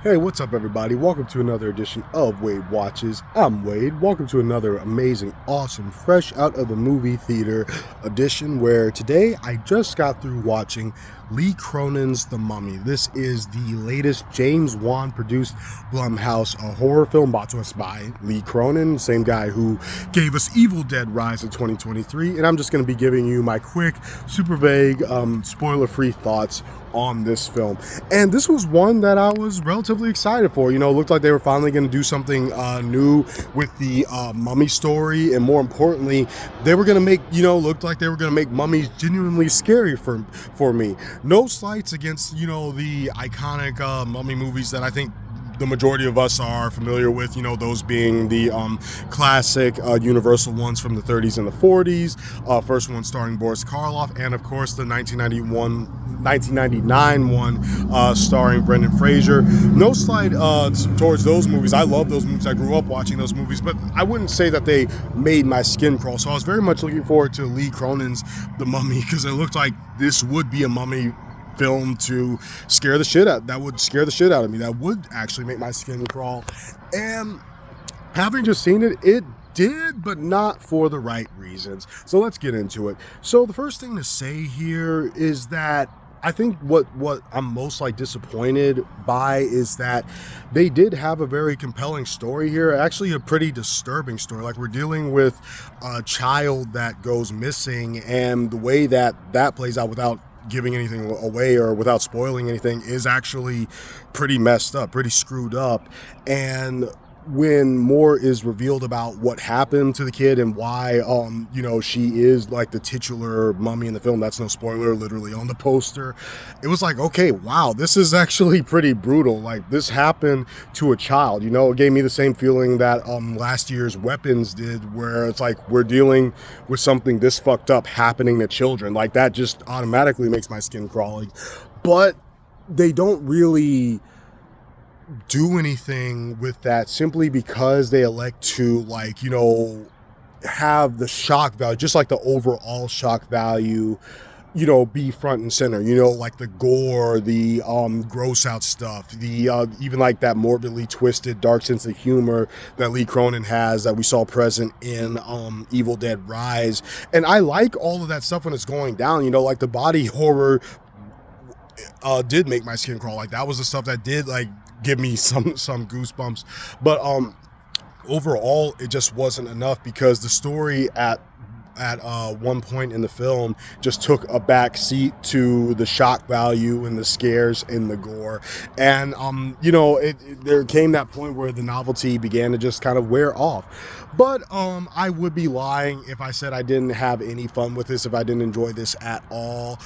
Hey, what's up, everybody? Welcome to another edition of Wade Watches. I'm Wade. Welcome to another amazing, awesome, fresh out of the movie theater edition where today I just got through watching Lee Cronin's The Mummy. This is the latest James Wan produced Blumhouse horror film brought to us by Lee Cronin, same guy who gave us Evil Dead Rise in 2023. And I'm just going to be giving you my quick, super vague, spoiler-free thoughts on this film. And this was one that I was relatively excited for. You know, it looked like they were finally going to do something new with the mummy story, and more importantly, they were going to make, looked like they were going to make mummies genuinely scary for me. No slights against, the iconic mummy movies that I think the majority of us are familiar with, those being the classic Universal ones from the 30s and the 40s, first one starring Boris Karloff, and of course the 1999 one starring Brendan Fraser. No slight towards those movies. I love those movies. I grew up watching those movies, but I wouldn't say that they made my skin crawl. So I was very much looking forward to Lee Cronin's The Mummy, because it looked like this would be a mummy film to scare the shit out. That would scare the shit out of me. That would actually make my skin crawl. And having just seen it, it did, but not for the right reasons. So let's get into it. So the first thing to say here is that I think what I'm most disappointed by is that they did have a very compelling story here, actually a pretty disturbing story. Like, we're dealing with a child that goes missing, and the way that plays out without giving anything away or without spoiling anything is actually pretty messed up, pretty screwed up. And when more is revealed about what happened to the kid and why she is like the titular mummy in the film, that's no spoiler, literally on the poster, it was like, okay, wow, this is actually pretty brutal. Like, this happened to a child. It gave me the same feeling that last year's Weapons did, where it's like we're dealing with something this fucked up happening to children. Like, that just automatically makes my skin crawling. But they don't really do anything with that, simply because they elect to have the shock value, just like the overall shock value, be front and center, like the gore, the gross out stuff, the even like that morbidly twisted dark sense of humor that Lee Cronin has, that we saw present in Evil Dead Rise. And I like all of that stuff when it's going down, like the body horror did make my skin crawl. Like, that was the stuff that did give me some goosebumps. But overall, it just wasn't enough, because the story at one point in the film just took a back seat to the shock value and the scares and the gore. And there came that point where the novelty began to just kind of wear off. But I would be lying if I said I didn't have any fun with this, if I didn't enjoy this at all,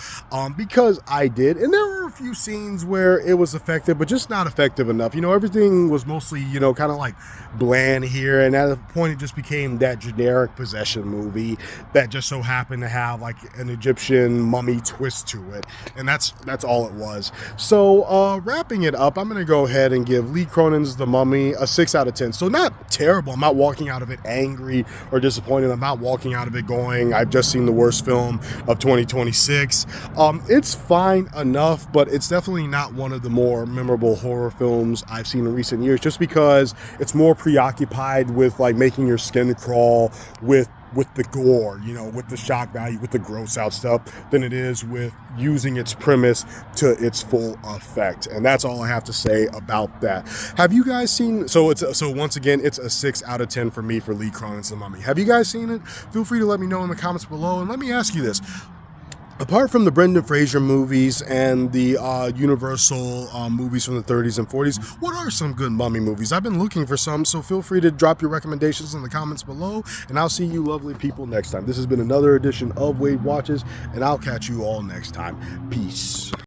because I did. And there were a few scenes where it was effective, but just not effective enough. Everything was mostly, kind of like bland here, and at a point it just became that generic possession movie that just so happened to have like an Egyptian mummy twist to it, and that's all it was. So wrapping it up, I'm gonna go ahead and give Lee Cronin's The Mummy a 6 out of 10. So not terrible. I'm not walking out of it angry or disappointed. I'm not walking out of it going, I've just seen the worst film of 2026. It's fine enough, but it's definitely not one of the more memorable horror films I've seen in recent years, just because it's more preoccupied with like making your skin crawl with the gore, with the shock value, with the gross out stuff, than it is with using its premise to its full effect. And that's all I have to say about that. Have you guys seen, so once again, it's a 6 out of 10 for me for Lee Cronin's The Mummy. Have you guys seen it? Feel free to let me know in the comments below. And let me ask you this. Apart from the Brendan Fraser movies and the Universal movies from the 30s and 40s, what are some good mummy movies? I've been looking for some, so feel free to drop your recommendations in the comments below, and I'll see you lovely people next time. This has been another edition of Wade Watches, and I'll catch you all next time. Peace.